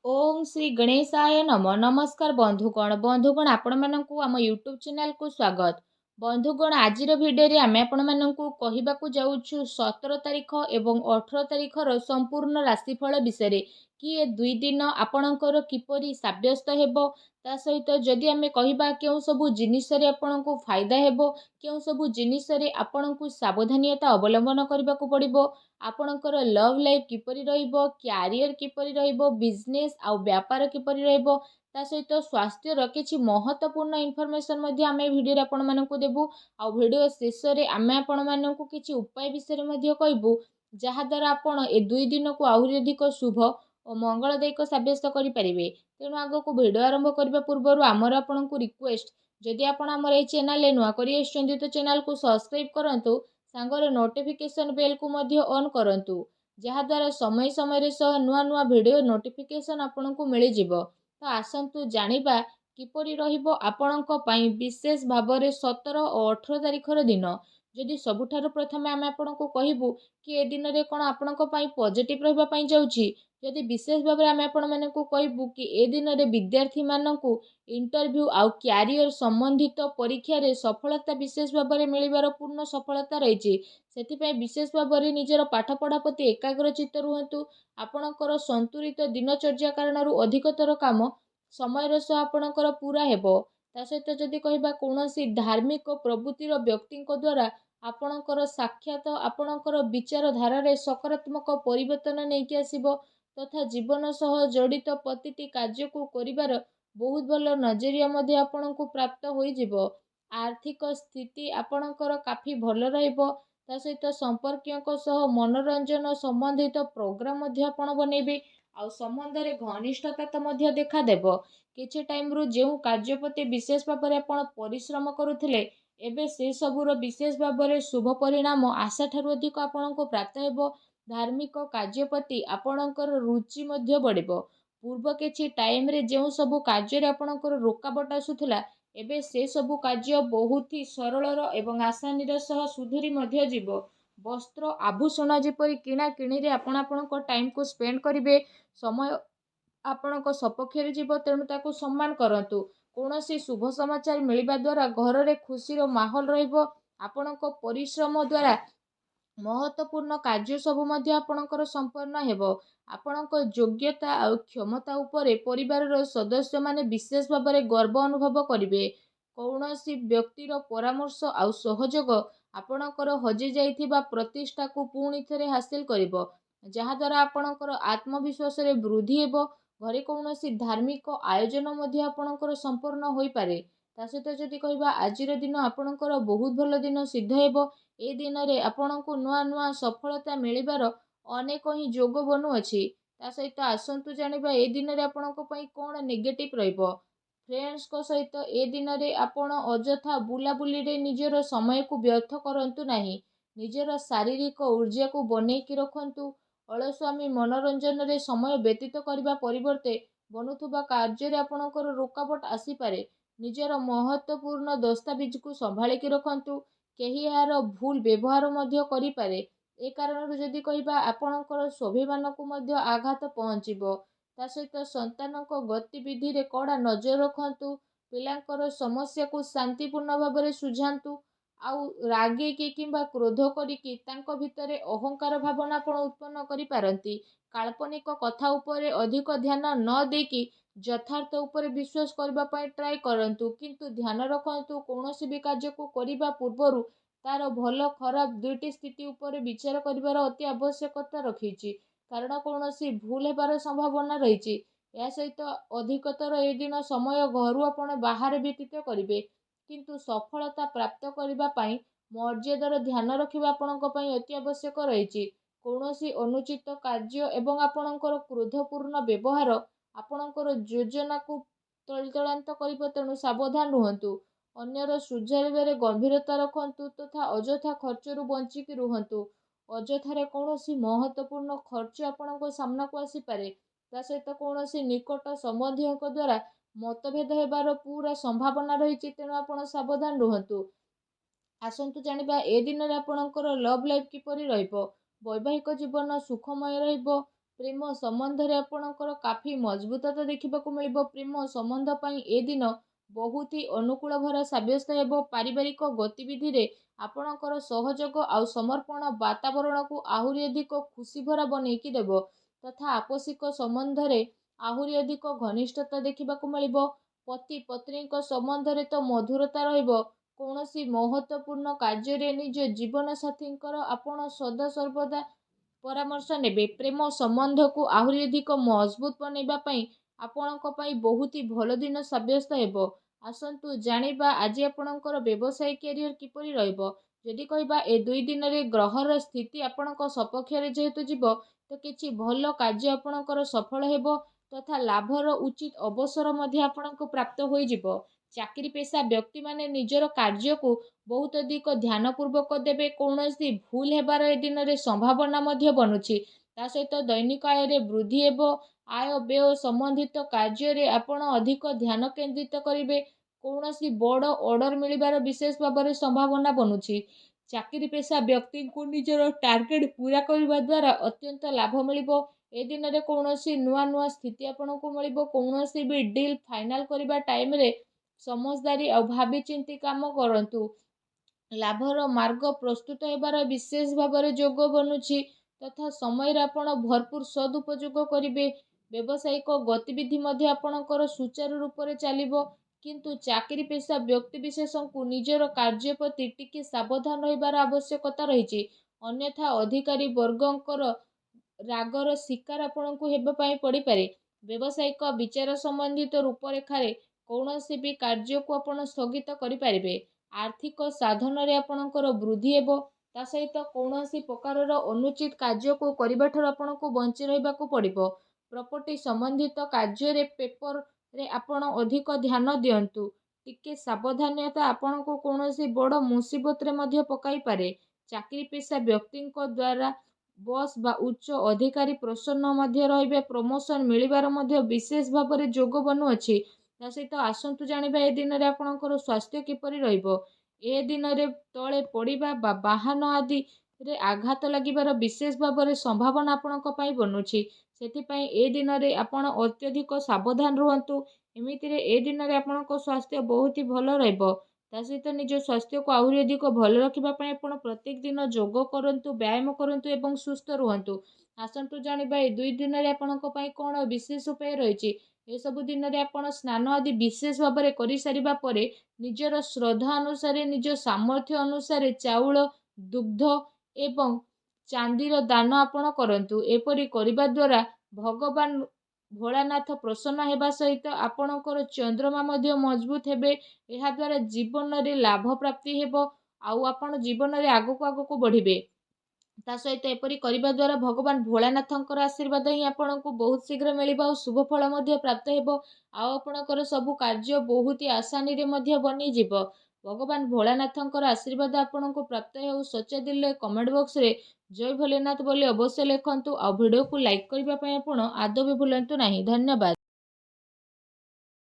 ओम श्री गणेशाय नम नमस्कार बंधुगण आपण मानकु आम यूट्यूब चैनल को स्वागत। बंधुगण आज भिडियो आम आपण मानकु कहबाकू जाउछु 17 तारीख एवं 18 तारीखर संपूर्ण राशिफल विषय कि ए दुई दिन आपणकर किपरि साब्यस्त हेबो ता सहित जदि आम कहबा केउ सबु जिनिस रे आपणको फायदा हेबो केउ सबु जिनिस रे आपणको सावधानता अवलंबन करबाकू पड़िबो आपणकर लव लाइफ किपरि रहिबो क्यारियर किपरि रहिबो बिजनेस आउ व्यापार किपरि रहिबो ता सहित स्वास्थ्यर किछि महत्वपूर्ण इनफॉरमेशन मध्ये आमे भिडियो रे आपण मानकु देबु आउ भिडियो शेष रे आमे आपण मानकु किछि उपाय विषय मध्ये कहबु जहा द्वारा आपण ए दुई दिन को आहुरि अधिक शुभ और मंगलदायक साब्यस्त करि परिबे। तेणु आगो भिडियो आरंभ करबा पूर्व आमर आपनकु रिक्वेस्ट जदि आपण हमर ए चैनल ले नुआ करि आछन्ती तो चैनल को सब्सक्राइब करंतु सांगरे नोटिफिकेशन बेल को मध्ये ऑन करंतु जहा द्वारा समय समय सह नुआ नुआ वीडियो नोटिफिकेशन आपनको मिल जिवो। तो आसंतु जानिबा किपरि रहिबो आपणक पई विशेष भाबरे 17 और 18 तारिखर दिन। जदि सबुठारु प्रथमे आमे आपनको कहिबु कि ए दिन रे कोन आपणक पई पॉजिटिव रहबा पई जाउछि जदि विशेष भाबरे आमे आपण मानकु कहिबु कि ए दिन रे विद्यार्थी मानकु इंटरव्यू आउ क्यारियर संबंधित परीक्षा रे सफलता विशेष भाबरे मिलिबार पूर्ण सफलता रहिछि। सेथिपाई विशेष भाबरे निजर पाठ पढ़ा प्रति एकाग्रचित्त रुहंतु आपणकर संतुलित दिनचर्या कारणरू अधिकतर काम समय सह आपणकर पूरा हेबो। ता सहित जदि कहबा कोनोसी धार्मिक प्रवृत्तिर व्यक्तिଙ୍କ द्वारा आपणकर साक्षात आपणकर विचार धारा रे सकारात्मक परिवर्तन नेकी आसीबो तथा जीवन सह जड़ित प्रतिटी कार्य को करिवार बहुत भल नजरिया मध्ये आपणको प्राप्त होई जिवो। आर्थिक स्थिति आपणकर काफी भल रहइबो ता सहित संपर्कियों सह मनोरंजन संबंधित प्रोग्राम मध्ये आपण बनेबे आउ संबंध रे घनिष्ठता तो मध्ये देखा देबो। किछि टाइम रु जेउ कार्य प्रति विशेष भाबरे आपण परिश्रम करूथिले एबे से सबुर विशेष भाबरे शुभ परिणाम आशा ठारु अधिक आपणको प्राप्त हेबो। धार्मिक कार्य प्रति आपणकर रुचि मध्ये बढ़िबो। पूर्व किछि टाइम रे जेउ सबु कार्य रे आपणकर रोकाबट आसुथिला एबे से सबु कार्य बहुत ही सरल एवं आसानी सह सुधुरी मध्ये जीवो। वस्त्र आभूषण जेपरि किणा किणी रे आपण आपणको टाइम को स्पेंड करिवे समय आपणको सपक्षरे जीव तेणु ताकू सम्मान करंतु। कोनोसी शुभ समाचार मिलिबा द्वारा घर रे खुशी रो माहौल रहिबो। आपणको परिश्रम द्वारा महत्वपूर्ण कार्य सबु मध्ये आपणकर संपन्न हेबो। आपणक योग्यता और क्षमता उपरे परिवार रो सदस्य माने विशेष भाबरे गर्व अनुभव करिवे। कौनसी व्यक्तिर परामर्श आउ सहयोग आपणकर हजि जाइथिबा प्रतिष्ठा को पुणी थरे हासिल करिवो जहा द्वारा आपणकर आत्मविश्वास रे वृद्धि हेबो। घरे कौनसी धार्मिक आयोजन मध्ये आपणकर संपूर्ण होई पारे। ता सहित जदि कहबा आजिर दिन आपणकर बहुत भल दिन सिद्ध हेबो। ए दिन रे आपणको नुआ नुआ सफलता मिलिबार अनेक ही जोग बनु अछि। ता सहित आसंतु जानिबा ए दिन रे आपणको पई कोन नेगेटिव रहइबो। फ्रेंड्स को सहित ए दिन रे आपण अजथा बुलाबुली रे निजर समय को व्यर्थ करंतु नाही। निजर शारीरिक ऊर्जा को बनेई कि रखंतु। अलस्वामी मनोरंजन रे समय व्यतीत करबा परिवर्ते बनुथुबा कार्य रे आपणकर रोकाबट आसी पारे। निजर महत्वपूर्ण दस्तावेज को संभाली कि रखंतु। केही यार भूल व्यवहार मध्य करि पारे। ए कारण जदि कहबा आपणकर स्वाभिमान को मध्य आघात पहुंचीबो। ता सहित संतानक गतिविधि रे कड़ा नजर रखंतु। पिलांकर समस्या को शांतिपूर्ण भाबरे सुझांतु आउ रागे कि किंबा क्रोध करिकि तांको भितरे अहंकार भावना आपण उत्पन्न करि पारंती। काल्पनिक कथा उपरे अधिक ध्यान न देकी यथार्थ उपरे विश्वास करबा पई ट्राई करंतु किंतु ध्यान रखंतु कोनोसी भी कार्य को करिबा पूर्वरु तार भल खराब दुईटी स्थिति उपरे विचार करिवार अति आवश्यकता रखिछि कारण कौनसी भूल हेबार संभावना रहिछि। या सहित अधिकतर ए दिन समय घरु आपण बाहर व्यतीत करिवे किंतु सफलता प्राप्त करिबा पई मर्यादार ध्यान रखिबा आपणक पई अति आवश्यक रहिछि। कौनसी अनुचित कार्य एवं आपणकर क्रोधपूर्ण व्यवहार आपणकर योजना को तलतलांत करिब तेणु सावधान रुहंतु। अन्यर सुझाइबारे गंभीरता रखंतु तथा अजथा खर्चरू बंचिकी रुहंतु। अजथारे कौनसी महत्वपूर्ण खर्च आपणको सामना को आसी पारे। ता सहित कौनसी निकट संबंधीयों द्वारा मतभेद हेबार पूरा संभावना रहिछि तेणु आपण सावधान रुहंतु। आसंतु जानिबा ए दिन रे आपणकर लव लाइफ किपरि रहिबो। वैवाहिक जीवन सुखमय रहिबो। ପ୍ରେମ ସମ୍ବନ୍ଧରେ ଆପଣଙ୍କର କାଫି ମଜବୁତତା ଦେଖିବାକୁ ମିଳିବ। ପ୍ରେମ ସମ୍ବନ୍ଧ ପାଇଁ ଏ ଦିନ ବହୁତ ହି ଅନୁକୂଳ ଭରା ସାବ୍ୟସ୍ତ ହେବ। ପାରିବାରିକ ଗତିବିଧିରେ ଆପଣଙ୍କର ସହଯୋଗ ଆଉ ସମର୍ପଣ ବାତାବରଣକୁ ଆହୁରି ଅଧିକ ଖୁସି ଭରା ବନେଇକି ଦେବ ତଥା ଆପୋଷିକ ସମ୍ବନ୍ଧରେ ଆହୁରି ଅଧିକ ଘନିଷ୍ଠତା ଦେଖିବାକୁ ମିଳିବ। ପତି ପତ୍ନୀଙ୍କ ସମ୍ବନ୍ଧରେ ତ ମଧୁରତା ରହିବ। କୌଣସି ମହତ୍ତ୍ୱପୂର୍ଣ୍ଣ କାର୍ଯ୍ୟରେ ନିଜ ଜୀବନସାଥୀଙ୍କର ଆପଣ ସଦାସର୍ବଦା ପରାମର୍ଶ ନେବେ। ପ୍ରେମ ସମ୍ବନ୍ଧକୁ ଆହୁରି ଅଧିକ ମଜବୁତ ବନେଇବା ପାଇଁ ଆପଣଙ୍କ ପାଇଁ ବହୁତ ହି ଭଲ ଦିନ ସାବ୍ୟସ୍ତ ହେବ। ଆସନ୍ତୁ ଜାଣିବା ଆଜି ଆପଣଙ୍କର ବ୍ୟବସାୟ କ୍ୟାରିୟର କିପରି ରହିବ। ଯଦି କହିବା ଏ 2 ଦିନରେ ଗ୍ରହର ସ୍ଥିତି ଆପଣଙ୍କ ସପକ୍ଷରେ ଯେହେତୁ ଯିବ ତ କିଛି ଭଲ କାର୍ଯ୍ୟ ଆପଣଙ୍କର ସଫଳ ହେବ ତଥା ଲାଭର ଉଚିତ ଅବସର ମଧ୍ୟ ଆପଣଙ୍କୁ ପ୍ରାପ୍ତ ହୋଇଯିବ। ଚାକିରି ପେଶା ବ୍ୟକ୍ତିମାନେ ନିଜର କାର୍ଯ୍ୟକୁ ବହୁତ ଅଧିକ ଧ୍ୟାନପୂର୍ବକ ଦେବେ। କୌଣସି ଭୁଲ ହେବାର ଏ ଦିନରେ ସମ୍ଭାବନା ମଧ୍ୟ ବନୁଛି। ତା ସହିତ ଦୈନିକ ଆୟରେ ବୃଦ୍ଧି ହେବ। ଆୟ ବ୍ୟୟ ସମ୍ବନ୍ଧିତ କାର୍ଯ୍ୟରେ ଆପଣ ଅଧିକ ଧ୍ୟାନ କେନ୍ଦ୍ରିତ କରିବେ। କୌଣସି ବଡ଼ ଅର୍ଡର ମିଳିବାର ବିଶେଷ ଭାବରେ ସମ୍ଭାବନା ବନୁଛି। ଚାକିରି ପେଶା ବ୍ୟକ୍ତିଙ୍କୁ ନିଜର ଟାର୍ଗେଟ ପୁରା କରିବା ଦ୍ୱାରା ଅତ୍ୟନ୍ତ ଲାଭ ମିଳିବ। ଏ ଦିନରେ କୌଣସି ନୂଆ ସ୍ଥିତି ଆପଣଙ୍କୁ ମିଳିବ। କୌଣସି ବି ଡିଲ୍ ଫାଇନାଲ କରିବା ଟାଇମରେ ସମଝଦାରୀ ଆଉ ଭାବିଚିନ୍ତି କାମ କରନ୍ତୁ। ଲାଭର ମାର୍ଗ ପ୍ରସ୍ତୁତ ହେବାର ବିଶେଷ ଭାବରେ ଯୋଗ ବନୁଛି ତଥା ସମୟରେ ଆପଣ ଭରପୁର ସଦୁପଯୋଗ କରିବେ। ବ୍ୟବସାୟିକ ଗତିବିଧି ମଧ୍ୟ ଆପଣଙ୍କର ସୁଚାରୁ ରୂପରେ ଚାଲିବ। କିନ୍ତୁ ଚାକିରି ପେଶା ବ୍ୟକ୍ତିବିଶେଷଙ୍କୁ ନିଜର କାର୍ଯ୍ୟ ପ୍ରତି ଟିକେ ସାବଧାନ ରହିବାର ଆବଶ୍ୟକତା ରହିଛି। ଅନ୍ୟଥା ଅଧିକାରୀ ବର୍ଗଙ୍କର ରାଗର ଶିକାର ଆପଣଙ୍କୁ ହେବା ପାଇଁ ପଡ଼ିପାରେ। ବ୍ୟବସାୟିକ ବିଚାର ସମ୍ବନ୍ଧିତ ରୂପରେଖାରେ କୌଣସି ବି କାର୍ଯ୍ୟକୁ ଆପଣ ସ୍ଥଗିତ କରିପାରିବେ। ଆର୍ଥିକ ସାଧନରେ ଆପଣଙ୍କର ବୃଦ୍ଧି ହେବ। ତା ସହିତ କୌଣସି ପ୍ରକାରର ଅନୁଚିତ କାର୍ଯ୍ୟକୁ କରିବାଠାରୁ ଆପଣଙ୍କୁ ବଞ୍ଚି ରହିବାକୁ ପଡ଼ିବ। ପ୍ରପର୍ଟି ସମ୍ବନ୍ଧିତ କାର୍ଯ୍ୟରେ ପେପରରେ ଆପଣ ଅଧିକ ଧ୍ୟାନ ଦିଅନ୍ତୁ। ଟିକେ ସାବଧାନତା ଆପଣଙ୍କୁ କୌଣସି ବଡ଼ ମୁସିବତରେ ମଧ୍ୟ ପକାଇପାରେ। ଚାକିରି ପେଶା ବ୍ୟକ୍ତିଙ୍କ ଦ୍ୱାରା ବସ୍ ବା ଉଚ୍ଚ ଅଧିକାରୀ ପ୍ରସନ୍ନ ମଧ୍ୟ ରହିବେ। ପ୍ରମୋସନ ମିଳିବାର ମଧ୍ୟ ବିଶେଷ ଭାବରେ ଯୋଗ ବନୁଅଛି। ତା ସହିତ ଆସନ୍ତୁ ଜାଣିବା ଏ ଦିନରେ ଆପଣଙ୍କର ସ୍ୱାସ୍ଥ୍ୟ କିପରି ରହିବ। ଏ ଦିନରେ ତଳେ ପଡ଼ିବା ବା ବାହନ ଆଦିରେ ଆଘାତ ଲାଗିବାର ବିଶେଷ ଭାବରେ ସମ୍ଭାବନା ଆପଣଙ୍କ ପାଇଁ ବନୁଛି। ସେଥିପାଇଁ ଏ ଦିନରେ ଆପଣ ଅତ୍ୟଧିକ ସାବଧାନ ରୁହନ୍ତୁ। ଏମିତିରେ ଏ ଦିନରେ ଆପଣଙ୍କ ସ୍ୱାସ୍ଥ୍ୟ ବହୁତ ହି ଭଲ ରହିବ। ତା ସହିତ ନିଜ ସ୍ୱାସ୍ଥ୍ୟକୁ ଆହୁରି ଅଧିକ ଭଲ ରଖିବା ପାଇଁ ଆପଣ ପ୍ରତ୍ୟେକ ଦିନ ଯୋଗ କରନ୍ତୁ, ବ୍ୟାୟାମ କରନ୍ତୁ ଏବଂ ସୁସ୍ଥ ରୁହନ୍ତୁ। ଆସନ୍ତୁ ଜାଣିବା ଏ 2 ଦିନରେ ଆପଣଙ୍କ ପାଇଁ କ'ଣ ବିଶେଷ ଉପାୟ ରହିଛି। ଏସବୁ ଦିନରେ ଆପଣ ସ୍ନାନ ଆଦି ବିଶେଷ ଭାବରେ କରିସାରିବା ପରେ ନିଜର ଶ୍ରଦ୍ଧା ଅନୁସାରେ ନିଜ ସାମର୍ଥ୍ୟ ଅନୁସାରେ ଚାଉଳ, ଦୁଗ୍ଧ ଏବଂ ଚାନ୍ଦିର ଦାନ ଆପଣ କରନ୍ତୁ। ଏପରି କରିବା ଦ୍ୱାରା ଭଗବାନ ଭୋଳାନାଥ ପ୍ରସନ୍ନ ହେବା ସହିତ ଆପଣଙ୍କର ଚନ୍ଦ୍ରମା ମଧ୍ୟ ମଜବୁତ ହେବେ। ଏହାଦ୍ୱାରା ଜୀବନରେ ଲାଭ ପ୍ରାପ୍ତି ହେବ ଆଉ ଆପଣ ଜୀବନରେ ଆଗକୁ ବଢ଼ିବେ। ତା ସହିତ ଏପରି କରିବା ଦ୍ୱାରା ଭଗବାନ ଭୋଳାନାଥଙ୍କର ଆଶୀର୍ବାଦ ହିଁ ଆପଣଙ୍କୁ ବହୁତ ଶୀଘ୍ର ମିଳିବ ଆଉ ଶୁଭ ଫଳ ମଧ୍ୟ ପ୍ରାପ୍ତ ହେବ। ଆଉ ଆପଣଙ୍କର ସବୁ କାର୍ଯ୍ୟ ବହୁତ ହି ଆସାନୀରେ ମଧ୍ୟ ବନିଯିବ। ଭଗବାନ ଭୋଳାନାଥଙ୍କର ଆଶୀର୍ବାଦ ଆପଣଙ୍କୁ ପ୍ରାପ୍ତ ହେଉ। ସଚ୍ଚା ଦିଲରେ କମେଣ୍ଟ ବକ୍ସରେ ଜୟ ଭୋଲେନାଥ ବୋଲି ଅବଶ୍ୟ ଲେଖନ୍ତୁ ଆଉ ଭିଡ଼ିଓକୁ ଲାଇକ୍ କରିବା ପାଇଁ ଆପଣ ଆଦୌ ବି ଭୁଲନ୍ତୁ ନାହିଁ। ଧନ୍ୟବାଦ।